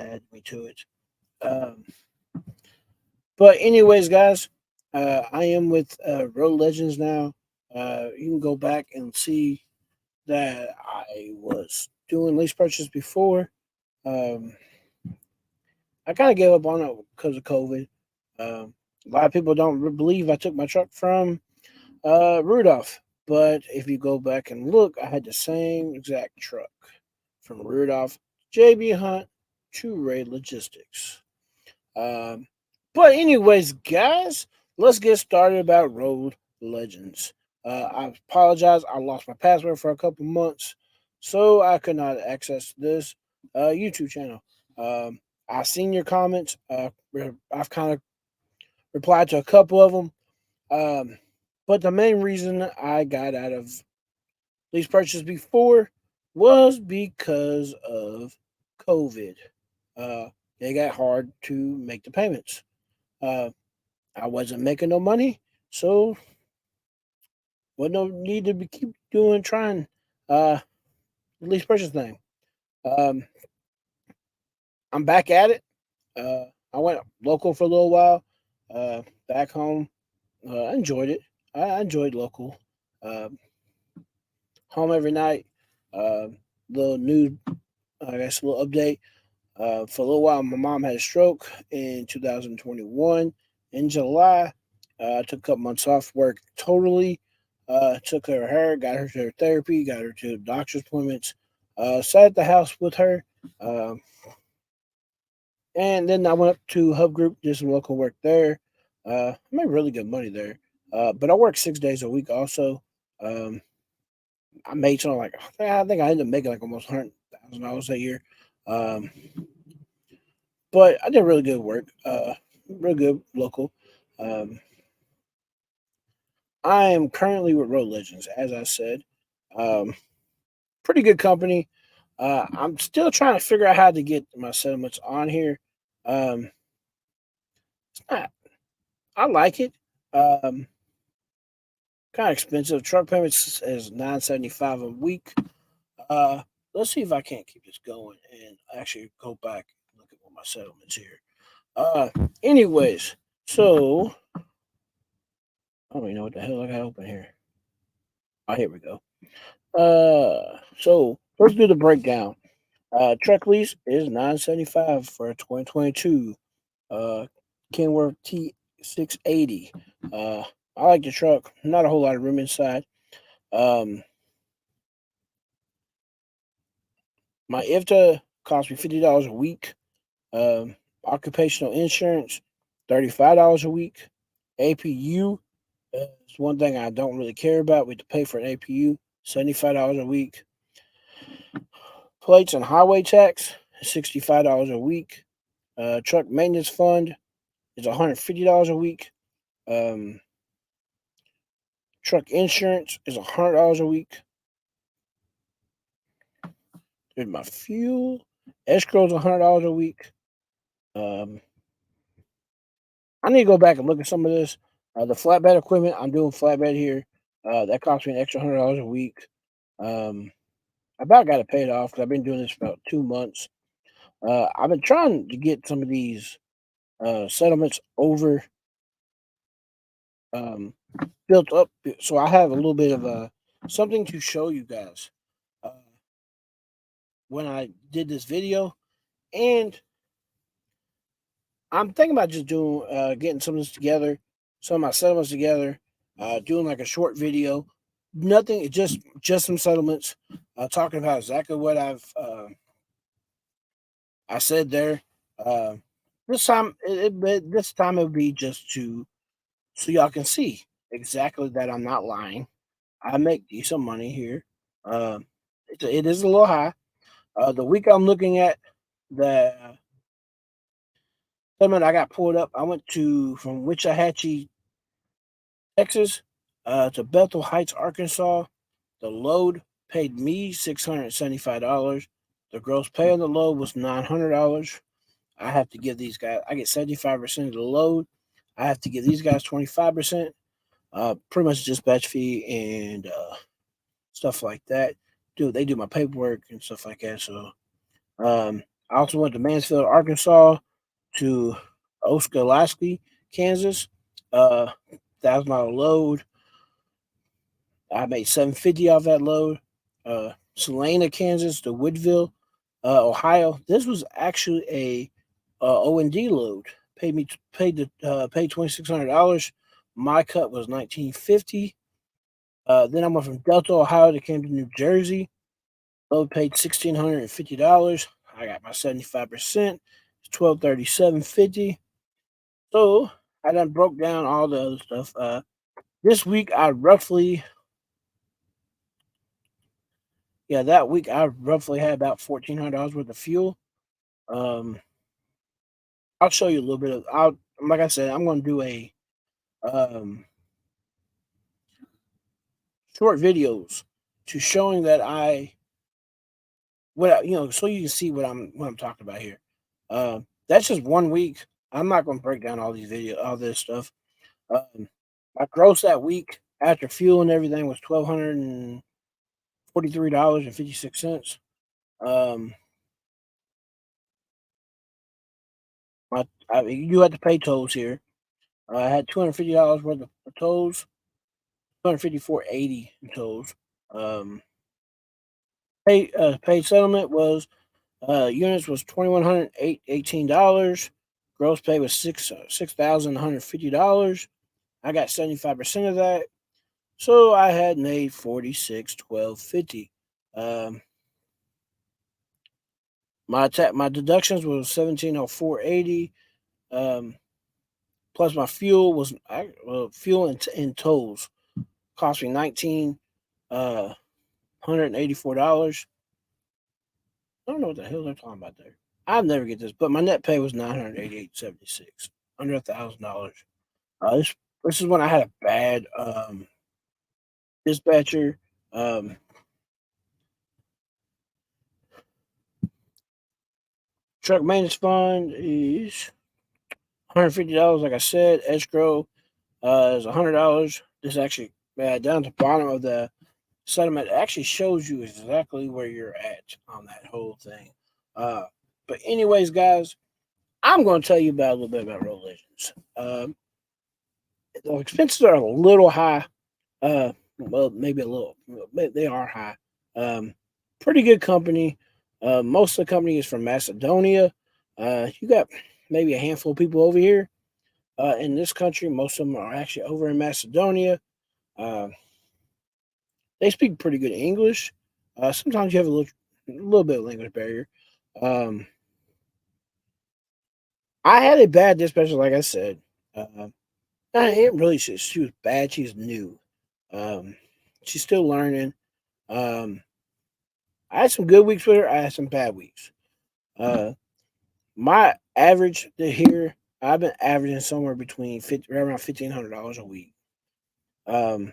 add me to it. Um, but anyways, guys, I am with Road Legends now. You can go back and see that I was doing lease purchase before. Um, I kind of gave up on it because of COVID. Um, a lot of people don't believe I took my truck from Rudolph, but if you go back and look, I had the same exact truck from Rudolph, JB Hunt to Ray Logistics. Um, but anyways, guys, let's get started about Road Legends. I apologize. I lost my password for a couple months, so I could not access this YouTube channel. Um, I've seen your comments. I've kind of replied to a couple of them. But the main reason I got out of these purchases before was because of COVID. Uh, it got hard to make the payments. Uh, I wasn't making no money, so was no need to be keep doing trying the lease purchase thing. Um, I'm back at it. I went local for a little while. Back home, I enjoyed it. I enjoyed local. Uh, Home every night. Uh, little new, I guess, a little update. For a little while, my mom had a stroke in 2021 in July. I took a couple months off work totally. Took care of her, got her to her therapy, got her to doctor's appointments. Sat at the house with her. Um, and then I went up to Hub Group, did some local work there. I made really good money there. But I worked 6 days a week also. Um, I made something like, I think I ended up making like almost $100,000 a year. Um, but I did really good work, real good local. Um, I am currently with Road Legends, as I said. Um, Pretty good company. I'm still trying to figure out how to get my settlements on here. Um, it's not, I like it. Um, Kind of expensive. Truck payments is $975 a week. Uh, let's see if I can't keep this going and actually go back and look at what my settlements here. Uh, Anyways, so I don't even know what the hell I got open here. Oh, here we go. So let's do the breakdown. Truck lease is $975 for 2022. Uh, Kenworth T680. Uh, I like the truck. Not a whole lot of room inside. Um, my IFTA cost me $50 a week. Occupational insurance, $35 a week. APU is one thing I don't really care about. We have to pay for an APU, $75 a week. Plates and highway tax, $65 a week. Truck maintenance fund is $150 a week. Um, Truck insurance is $100 a week. There's my fuel. Escrow is $100 a week. Um, I need to go back and look at some of this. The flatbed equipment, I'm doing flatbed here. That cost me an extra $100 a week. Um, I about got to pay it off because I've been doing this for about 2 months. I've been trying to get some of these settlements over um, built up, so I have a little bit of something to show you guys uh, when I did this video, and I'm thinking about just doing getting some of this together, some of my settlements together, doing like a short video. Nothing, just some settlements, talking about exactly what I said there. Uh, this time, this time it would be just to so y'all can see exactly that I'm not lying. I make decent money here. It is a little high. The week I'm looking at, the settlement I got pulled up, I went to from Wichahatchee, Texas, to Bethel Heights, Arkansas. The load paid me $675. The gross pay on the load was $900. I have to give these guys. I get 75% of the load. I have to give these guys 25%. Pretty much dispatch fee and stuff like that. Dude, they do my paperwork and stuff like that. So I also went to Mansfield, Arkansas, to Oskalaski, Kansas. $1,000 load. I made 750 off that load. Salina, Kansas to Woodville, Ohio. This was actually a O&D load. Paid $2,600. My cut was 1950. Then I went from Delta, Ohio to came to New Jersey. Load paid $1,650. I got my 75%. It's $1,237.50. So I done broke down all the other stuff. This week I roughly that week I roughly had about $1,400 worth of fuel. Um, I'll show you a little bit of. I'll Like I said, I'm going to do a um, short videos to showing that so you can see what I'm talking about here. That's just 1 week. I'm not going to break down all this stuff. Um, my gross that week after fuel and everything was $1,243.56. Um, you had to pay tolls here. I had $250 worth of tolls, 254.80 in tolls. Um, paid settlement was units was $2,118. Gross pay was $6,150. I got 75% of that, so I had made 46,1250. Um, my deductions was 1704.80. Plus my fuel was fuel and tolls cost me 184 dollars. I don't know what the hell they're talking about there. I'll never get this, but my net pay was 988.76, under $1,000. This is when I had a bad dispatcher. Um, Truck maintenance fund is $150. Like I said, escrow is $100. This actually down to the bottom of the settlement actually shows you exactly where you're at on that whole thing. Uh, but anyways, guys, I'm going to tell you about a little bit about Road Legends. The expenses are a little high. Well, maybe a little. They are high. Um, Pretty good company. Most of the company is from Macedonia. You got maybe a handful of people over here in this country. Most of them are actually over in Macedonia. Uh, they speak pretty good English. Sometimes you have a little bit of language barrier. Um, I had a bad dispatcher, like I said. It really she was bad. She's new. Um, she's still learning. Um, I had some good weeks with her. I had some bad weeks. Uh, my average to here, I've been averaging somewhere between around $1,500 a week. Um,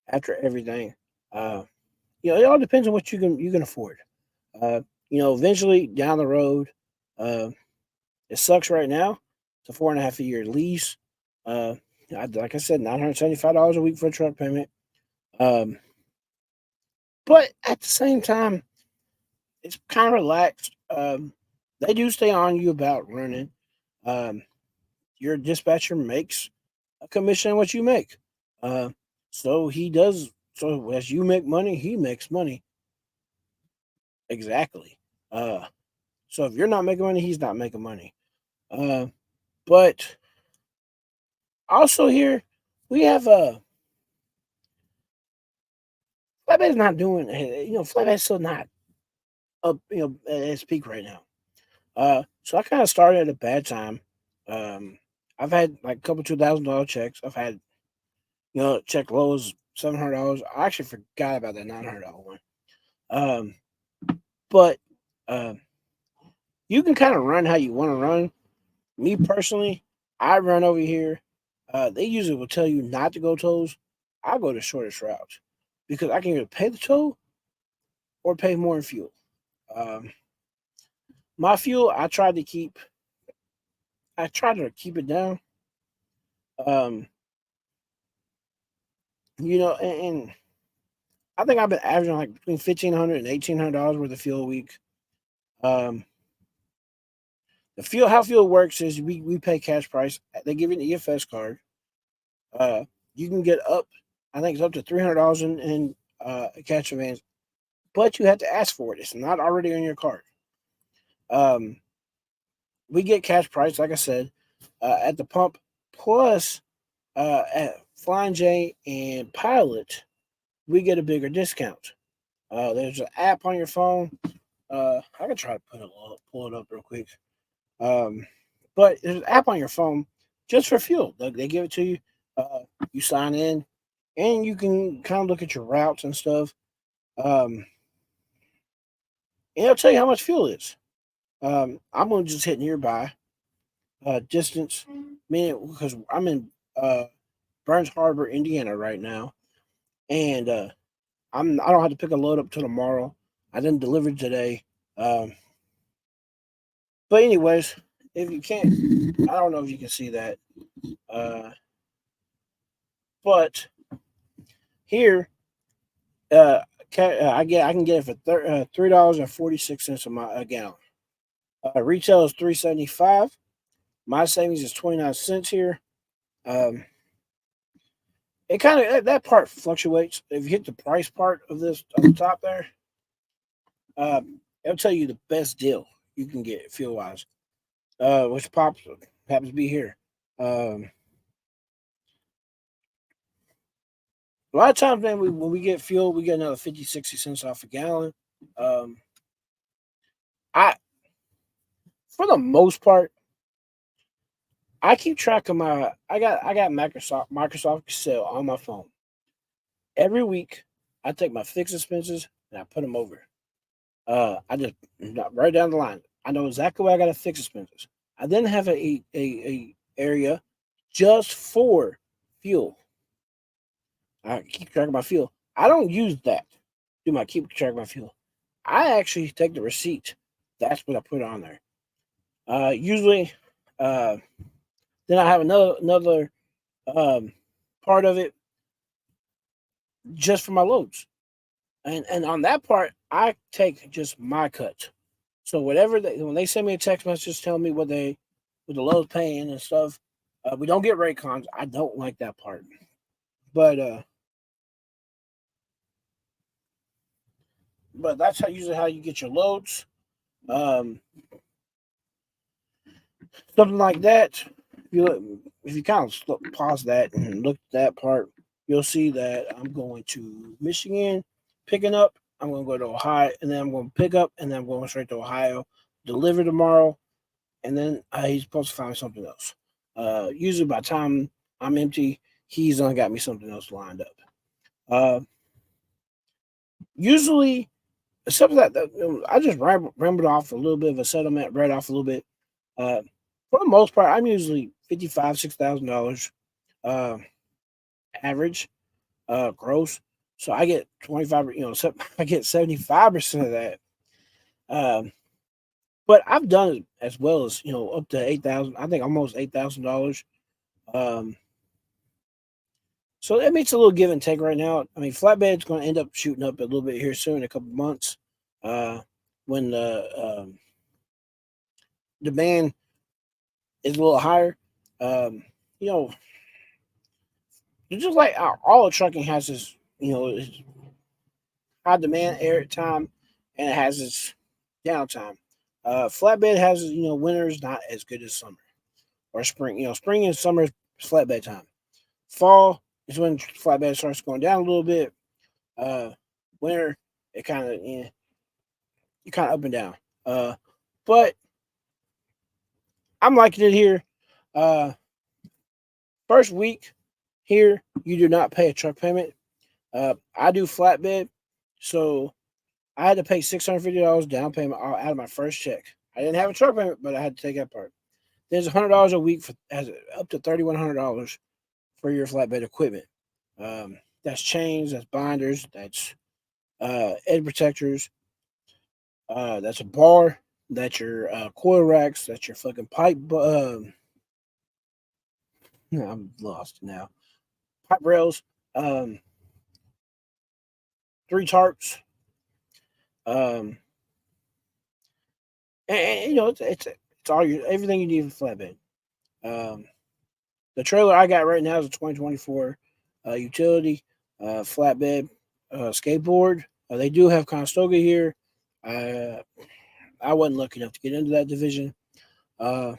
After everything, uh, it all depends on what you can afford. Uh, Eventually down the road, uh, it sucks right now. It's a 4.5 year lease. Uh, like I said, $975 a week for a truck payment. Um, but at the same time, it's kind of relaxed. They do stay on you about running. Um, your dispatcher makes a commission on what you make. Uh, so he does. So as you make money, he makes money. Exactly. Uh, so if you're not making money, he's not making money. Uh, but also here we have Flatbed's not doing. Flatbed's still not up. At its peak right now. So I kind of started at a bad time. Um, I've had like a couple $2,000 checks. I've had check lows $700. I actually forgot about that $900 one. Um, but um, you can kind of run how you want to run. Me personally, I run over here. They usually will tell you not to go tolls. I go the shortest route because I can either pay the toll or pay more in fuel. Um, my fuel, I try to keep it down. Um, and I think I've been averaging like between $1,500 and $1,800 worth of fuel a week. Um, How fuel works is we pay cash price. They give you an EFS card. Uh, you can get up, I think it's up to $300 in cash advance, but you have to ask for it. It's not already on your card. Um, we get cash price, like I said, at the pump. Plus, at Flying J and Pilot, we get a bigger discount. There's an app on your phone. I can try to pull it up real quick. Um, but there's an app on your phone just for fuel. They give it to you. You sign in, and you can kind of look at your routes and stuff. Um, and it'll tell you how much fuel it is. I'm gonna just hit nearby distance, meaning because I'm in Burns Harbor, Indiana right now, and I don't have to pick a load up till tomorrow. I didn't deliver today. Um, but anyways, if you can't, I don't know if you can see that. Uh, but here, uh, I can get it for $3.46 a gallon. Retail is $3.75. My savings is 29 cents here. Um, it kind of that part fluctuates. If you hit the price part of this on the top there, it'll tell you the best deal you can get fuel wise, which pops happens to be here. Um, a lot of times, man, when we get fuel, we get another 50, 60 cents off a gallon. Um, I, for the most part, I keep track of I got Microsoft Excel on my phone. Every week, I take my fixed expenses and I put them over. I just right down the line. I know exactly where I got to fix expenses. I then have a area just for fuel. I keep track of my fuel. I don't use that. Do my keep track of my fuel. I actually take the receipt. That's what I put on there. Usually, uh, then I have another um, part of it just for my loads, and on that part, I take just my cut. So whatever when they send me a text message telling me what the load's paying and stuff, we don't get Raycons. I don't like that part, but that's usually how you get your loads. Um, Something like that. If you kind of pause that and look at that part, you'll see that I'm going to Michigan, picking up. I'm going to go to Ohio, and then I'm going to pick up, and then I'm going straight to Ohio, deliver tomorrow, and then he's supposed to find something else. Usually by the time I'm empty, he's only got me something else lined up. Uh, Usually, something that I just rambled off a little bit of a settlement, read off a little bit. Uh, for the most part, I'm usually $6,000 uh, average gross. So I get 25. I get 75% of that. Um, but I've done it as well as up to 8,000. I think almost $8,000. Um, so that makes a little give and take right now. I mean, flatbed's going to end up shooting up a little bit here soon, in a couple months, uh, when the demand is a little higher. Um, you know, just like all trucking has its, its high demand air time, and it has its downtime. Flatbed has, winter is not as good as summer or spring. Spring and summer is flatbed time. Fall is when flatbed starts going down a little bit. Uh, Winter, it kind of, you kind of up and down. But I'm liking it here. Uh, First week here, you do not pay a truck payment. I do flatbed, so I had to pay $650 down payment out of my first check. I didn't have a truck payment, but I had to take that part. There's $100 a week as up to $3,100 for your flatbed equipment. That's chains, that's binders, that's edge protectors, that's a bar, that's your coil racks, that's your fucking pipe. I'm lost now. Pipe rails, um, three tarps, um, and it's It's all everything you need for flatbed. The trailer I got right now is a 2024 utility flatbed skateboard. They do have Conestoga here. I wasn't lucky enough to get into that division, but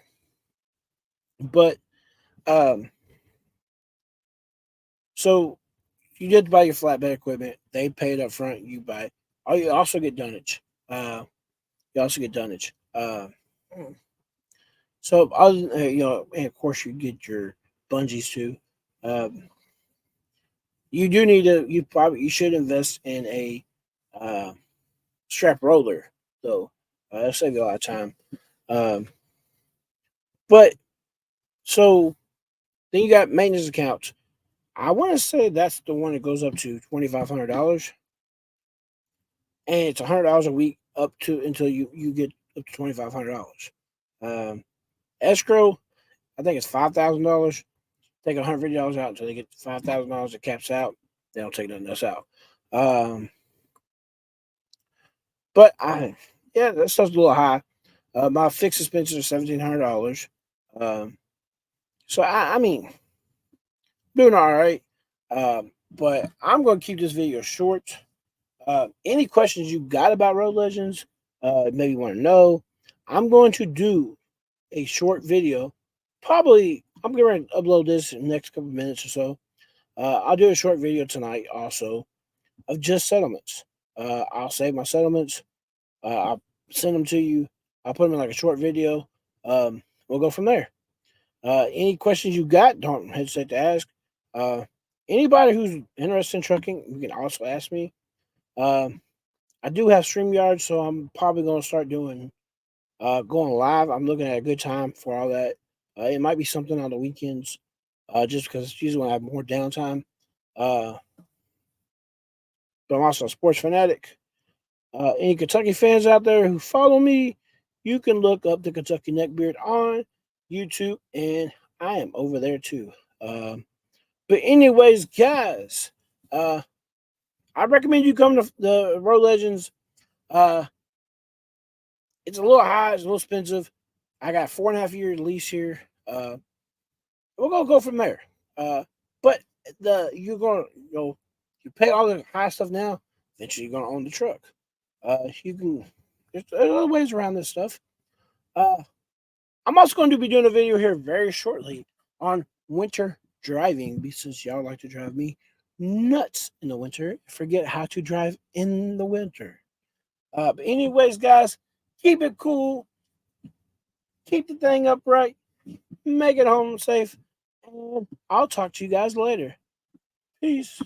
um, so you did buy your flatbed equipment. They paid up front. You buy. Oh, you also get dunnage. You also get dunnage. So other and of course you get your bungees too. Um, you do need to. You should invest in a uh, strap roller though. That'll save you a lot of time. Um, but so then you got maintenance accounts. I want to say that's the one that goes up to $2,500, and it's $100 a week up to until you get up to $2,500. Um, escrow, I think it's $5,000. Take $150 out until they get $5,000. It caps out. They don't take nothing else out. Um, but yeah, that stuff's a little high. My fixed suspensions are $1,700. Um, so I mean, doing all right. But I'm going to keep this video short. Any questions you got about Road Legends, maybe you want to know, I'm going to do a short video. Probably, I'm going to upload this in the next couple of minutes or so. I'll do a short video tonight also of just settlements. I'll save my settlements. I'll send them to you. I'll put them in like a short video. We'll go from there. Any questions you got, don't hesitate to ask. Uh, Anybody who's interested in trucking, you can also ask me. I do have StreamYard, so I'm probably going to start doing going live. I'm looking at a good time for all that. It might be something on the weekends, just because it's usually when I have more downtime. Uh, but I'm also a sports fanatic. Any Kentucky fans out there who follow me, you can look up the Kentucky Neckbeard on YouTube, and I am over there too. But anyways, guys, I recommend you come to the Road Legends. Uh, it's a little high, it's a little expensive. I got 4.5 years lease here. We're gonna go from there. But you're gonna you pay all the high stuff now. Eventually, you're gonna own the truck. You can there's other ways around this stuff. Uh, I'm also going to be doing a video here very shortly on winter driving because y'all like to drive me nuts in the winter. Forget how to drive in the winter. But anyways, guys, keep it cool. Keep the thing upright. Make it home safe. And I'll talk to you guys later. Peace.